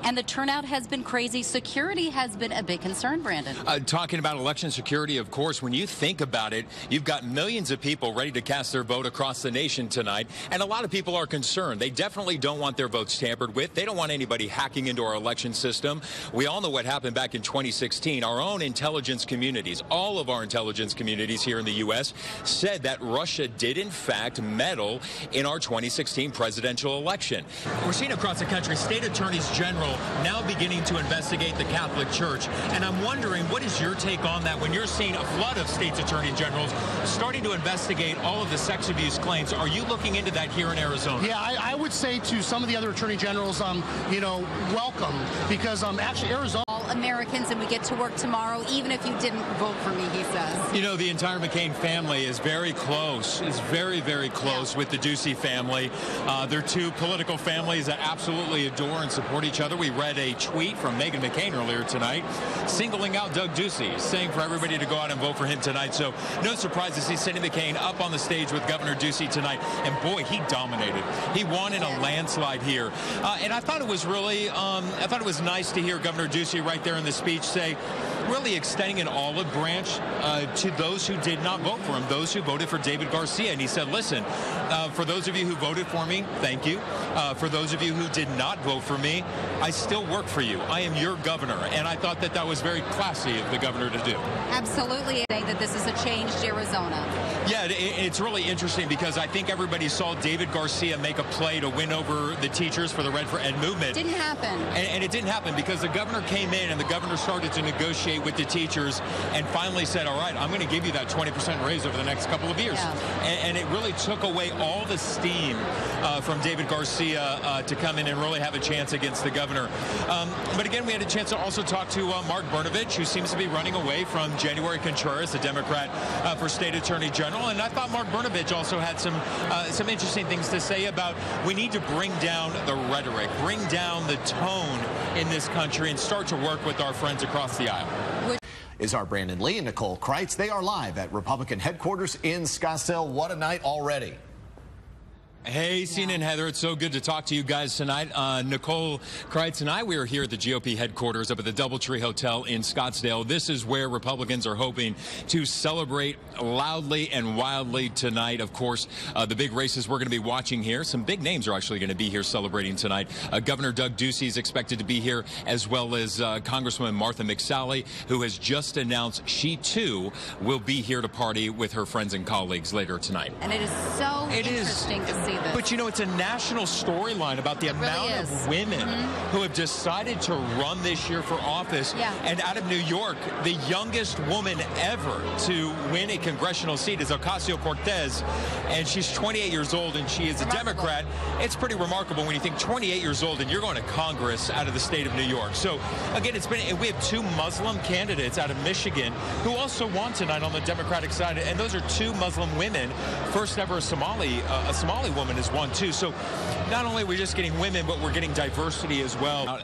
And the turnout has been crazy. Security has been a big concern, Brandon. Talking about election security, of course, when you think about it, you've got millions of people ready to cast their vote across the nation tonight. And a lot of people are concerned. They definitely don't want their votes tampered with. They don't want anybody hacking into our election system. We all know what happened back in 2016. Our own intelligence communities, all of our intelligence communities here in the U.S., said that Russia did, in fact, meddle in our 2016 presidential election. We're seeing across the country state attorneys general now beginning to investigate the Catholic Church. And I'm wondering, what is your take on that when you're seeing a flood of states attorney generals starting to investigate all of the sex abuse claims? Are you looking into that here in Arizona? Yeah, I would say to some of the other attorney generals, welcome, because actually Arizona. All Americans, and we get to work tomorrow, even if you didn't vote for me, he says. You know, the entire McCain family is very close, is very, very close with the Ducey family. They're two political families that absolutely adore and support each other. We read a tweet from Meghan McCain earlier tonight singling out Doug Ducey, saying for everybody to go out and vote for him tonight. So no surprise to see Cindy McCain up on the stage with Governor Ducey tonight. And boy, he dominated. He won in a landslide here. And I thought it was really, I thought it was nice to hear Governor Ducey right there in the speech say, really extending an olive branch to those who did not vote for him, those who voted for David Garcia. And he said, listen, for those of you who voted for me, thank you. For those of you who did not vote for me, I still work for you. I am your governor. And I thought that that was very classy of the governor to do. Absolutely. Saying that this is a changed Arizona. Yeah, it's really interesting because I think everybody saw David Garcia make a play to win over the teachers for the Red for Ed movement. Didn't happen. And it didn't happen because the governor came in and the governor started to negotiate with the teachers and finally said, all right, I'm going to give you that 20% raise over the next couple of years. Yeah. And it really took away all the steam from David Garcia to come in and really have a chance against the governor. But again, we had a chance to also talk to Mark Brnovich, who seems to be running away from January Contreras, the Democrat for state attorney general. And I thought Mark Brnovich also had some interesting things to say about we need to bring down the rhetoric, bring down the tone in this country and start to work with our friends across the aisle. Is our Brandon Lee and Nicole Kreitz. They are live at Republican headquarters in Scottsdale. What a night already. Hey, Cena and Heather, it's so good to talk to you guys tonight. Nicole Kreitz and I, we are here at the GOP headquarters up at the Doubletree Hotel in Scottsdale. This is where Republicans are hoping to celebrate loudly and wildly tonight. Of course, the big races we're going to be watching here. Some big names are actually going to be here celebrating tonight. Governor Doug Ducey is expected to be here, as well as Congresswoman Martha McSally, who has just announced she, too, will be here to party with her friends and colleagues later tonight. And it is so interesting to see. But, you know, it's a national storyline about the amount of women who have decided to run this year for office. Yeah. And out of New York, the youngest woman ever to win a congressional seat is Ocasio-Cortez. And she's 28 years old, and she is a Democrat. It's pretty remarkable when you think 28 years old and you're going to Congress out of the state of New York. So, again, we have two Muslim candidates out of Michigan who also won tonight on the Democratic side. And those are two Muslim women. First ever a Somali woman has won too. So not only are we just getting women, but we're getting diversity as well.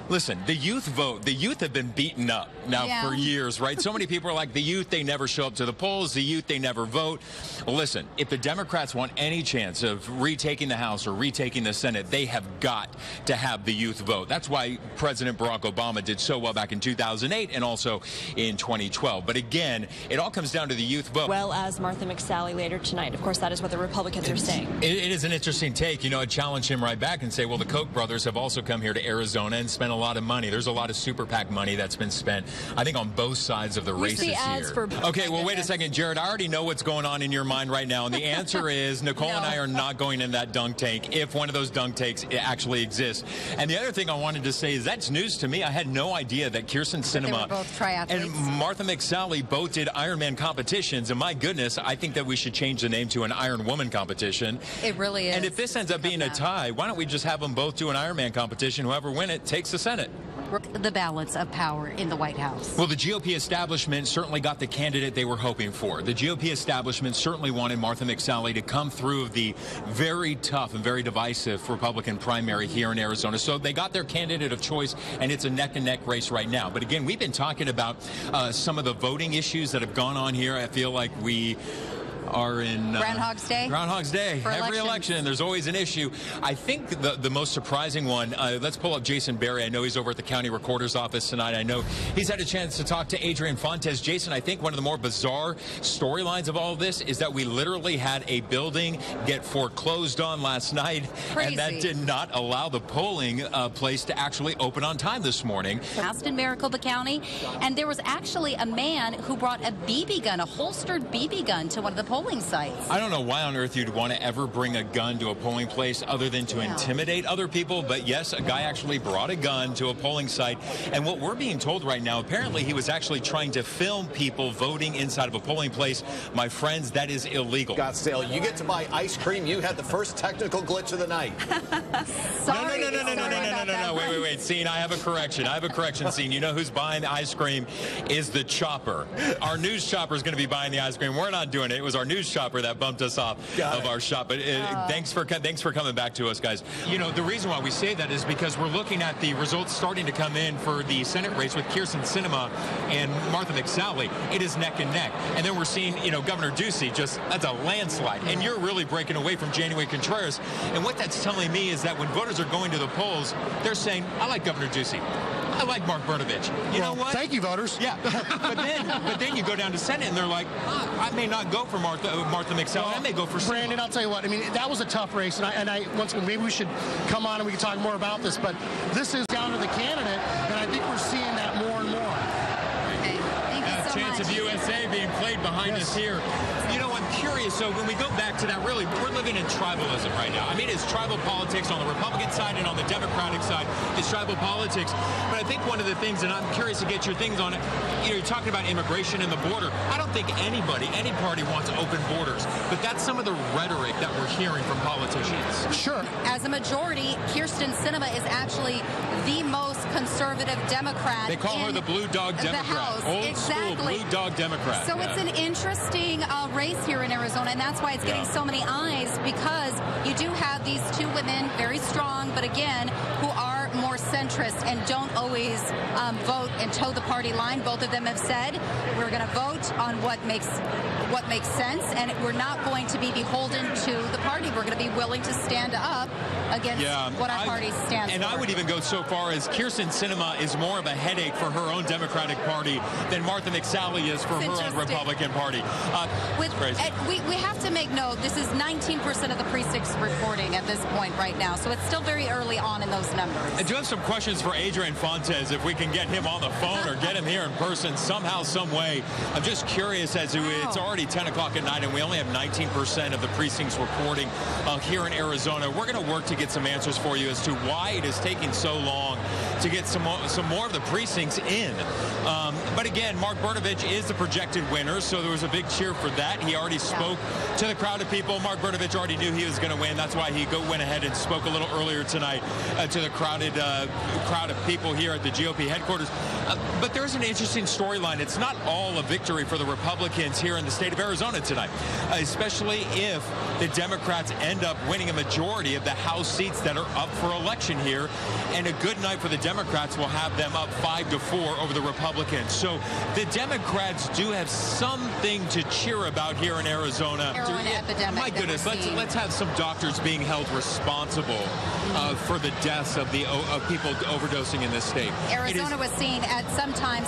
Listen, the youth vote, the youth have been beaten up now for years, right? So many people are like, the youth, they never show up to the polls. The youth, they never vote. Well, listen, if the Democrats want any chance of retaking the House or retaking the Senate, they have got to have the youth vote. That's why President Barack Obama did so well back in 2008 and also in 2012. But again, it all comes down to the youth vote. Well, as Martha McSally later tonight. Of course, that is what the Republicans are saying. It is an interesting take. You know, I'd challenge him right back and say, well, the Koch brothers have also come here to Arizona and spent a lot of money. There's a lot of super PAC money that's been spent, I think, on both sides of the races here. Okay, well, wait a second, Jared. I already know what's going on in your mind right now, and the answer is Nicole and I are not going in that dunk tank if one of those dunk tanks actually exists. And the other thing I wanted to say is that's news to me. I had no idea that Kirsten Sinema and Martha McSally both did Ironman competitions, and my goodness, I think that we should change the name to an Iron Woman competition. It really is. And if this ends up being a tie, why don't we just have them both do an Ironman competition? Whoever wins it takes the Senate. The balance of power in the White House. Well, the GOP establishment certainly got the candidate they were hoping for. The GOP establishment certainly wanted Martha McSally to come through the very tough and very divisive Republican primary here in Arizona. So they got their candidate of choice, and it's a neck-and-neck race right now. But again, we've been talking about some of the voting issues that have gone on here. I feel like we are in Groundhog's Day. Groundhog's Day. For Every elections. election, there's always an issue. I think the most surprising one, let's pull up Jason Berry. I know he's over at the county recorder's office tonight. I know he's had a chance to talk to Adrian Fontes. Jason, I think one of the more bizarre storylines of all of this is that we literally had a building get foreclosed on last night, Crazy. and that did not allow the polling place to actually open on time this morning. Passed in Maricopa County, and there was actually a man who brought a BB gun, a holstered BB gun, to one of the polling sites. I don't know why on earth you'd want to ever bring a gun to a polling place other than to intimidate other people, but yes, a guy actually brought a gun to a polling site, and what we're being told right now, apparently he was actually trying to film people voting inside of a polling place. My friends, that is illegal. Scottsdale, you get to buy ice cream. You had the first technical glitch of the night. Sorry. No. Wait. Scene, I have a correction, Scene. You know who's buying the ice cream is the chopper. Our news chopper is going to be buying the ice cream. We're not doing it. It was our news chopper that bumped us off of our shop. But thanks for coming back to us, guys. You know, the reason why we say that is because we're looking at the results starting to come in for the Senate race with Kyrsten Sinema and Martha McSally. It is neck and neck. And then we're seeing, Governor Ducey, that's a landslide. And you're really breaking away from January Contreras. And what that's telling me is that when voters are going to the polls, they're saying, I like Governor Ducey. I like Mark Brnovich. You know what? Thank you, voters. Yeah, but then you go down to Senate and they're like, I may not go for Martha McSally. I may go for Brandon. I'll tell you what. I mean, that was a tough race, and I once again, maybe we should come on and we can talk more about this. But this is down to the candidate, and I think we're seeing that more and more. Okay. Thank you so Chance much. of USA being played behind us here. I'm curious. So when we go back to that, really, we're living in tribalism right now. I mean, it's tribal politics on the Republican side and on the Democratic side. It's tribal politics. But I think one of the things, and I'm curious to get your things on it, you're talking about immigration and the border. I don't think any party wants open borders. But that's some of the rhetoric that we're hearing from politicians. Sure. As a majority, Kyrsten Sinema is actually the most conservative Democrat. They call her the Blue Dog Democrat. The House. Old school Blue Dog Democrat. So it's an interesting race here in Arizona, and that's why it's getting so many eyes, because you do have these two women, very strong, but again, who are more centrist and don't always vote and toe the party line. Both of them have said, we're going to vote on what makes sense, and we're not going to be beholden to the party. We're going to be willing to stand up against what our party stands for. And I would even go so far as Kyrsten Sinema is more of a headache for her own Democratic Party than Martha McSally is for her own Republican Party. We have to make note, this is 19% of the precincts reporting at this point right now, so it's still very early on in those numbers. I do have some questions for Adrian Fontes, if we can get him on the phone or get him here in person somehow, some way. I'm just curious as to it's already 10 o'clock at night and we only have 19% of the precincts reporting here in Arizona. We're going to work to get some answers for you as to why it is taking so long to get some more of the precincts in. But again, Mark Brnovich is the projected winner, so there was a big cheer for that. He already spoke to the crowd of people. Mark Brnovich already knew he was going to win. That's why he went ahead and spoke a little earlier tonight to the crowd of people here at the GOP headquarters. But there's an interesting storyline. It's not all a victory for the Republicans here in the state of Arizona tonight, especially if the Democrats end up winning a majority of the House seats that are up for election here. And a good night for the Democrats will have them up 5-4 over the Republicans. So the Democrats do have something to cheer about here in Arizona. Epidemic. My goodness, let's have some doctors being held responsible for the deaths of people overdosing in this state. Arizona was seen at sometimes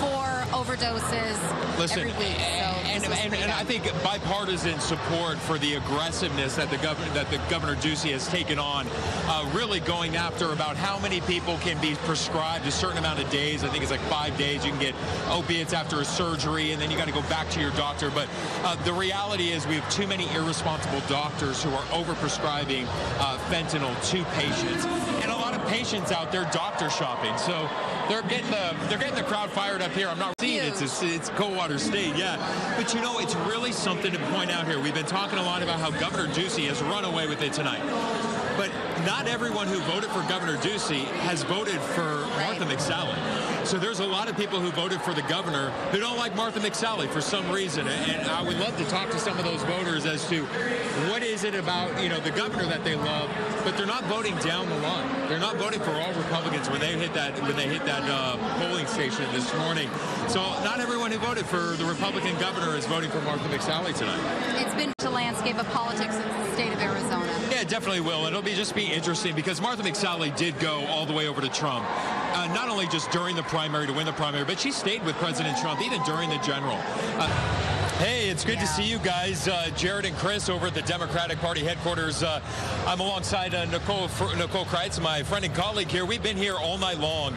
4 overdoses every week. And I think bipartisan support for the aggressiveness that the Governor Ducey has taken on, really going after about how many people can be prescribed a certain amount of days. I think it's like 5 days. You can get opiates after a surgery, and then you got to go back to your doctor. But the reality is we have too many irresponsible doctors who are overprescribing fentanyl to patients, and a lot of patients out there doctor shopping. So they're getting the crowd fired up here. I'm not seeing it's Coldwater State, but it's really something to point out here. We've been talking a lot about how Governor Ducey has run away with it tonight. But not everyone who voted for Governor Ducey has voted for Martha McSally. So there's a lot of people who voted for the governor who don't like Martha McSally for some reason. And I would love to talk to some of those voters as to what is it about, you know, the governor that they love, but they're not voting down the line. They're not voting for all Republicans when they hit that polling station this morning. So not everyone who voted for the Republican governor is voting for Martha McSally tonight. It's been the landscape of politics in the state of Arizona. Yeah, it definitely will. It'll just be interesting because Martha McSally did go all the way over to Trump. Not only just during the primary to win the primary, but she stayed with President Trump even during the general. Hey, it's good to see you guys. Jared and Chris over at the Democratic Party headquarters. I'm alongside Nicole Kreitz, my friend and colleague here. We've been here all night long.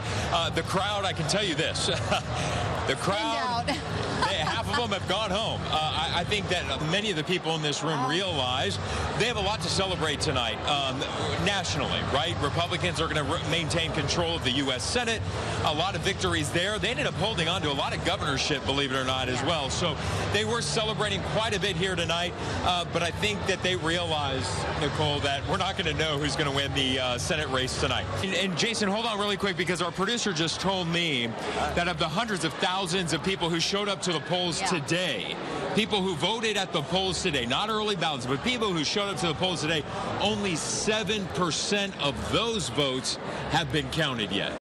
The crowd, I can tell you this. The crowd, half of them have gone home. I think that many of the people in this room realize they have a lot to celebrate tonight nationally, right? Republicans are going to maintain control of the U.S. Senate. A lot of victories there. They ended up holding on to a lot of governorship, believe it or not, as well. So they were celebrating quite a bit here tonight. But I think that they realize, Nicole, that we're not going to know who's going to win the Senate race tonight. And Jason, hold on really quick, because our producer just told me that of the hundreds of thousands of people who showed up to the polls today, people who voted at the polls today, not early ballots, but people who showed up to the polls today, only 7% of those votes have been counted yet.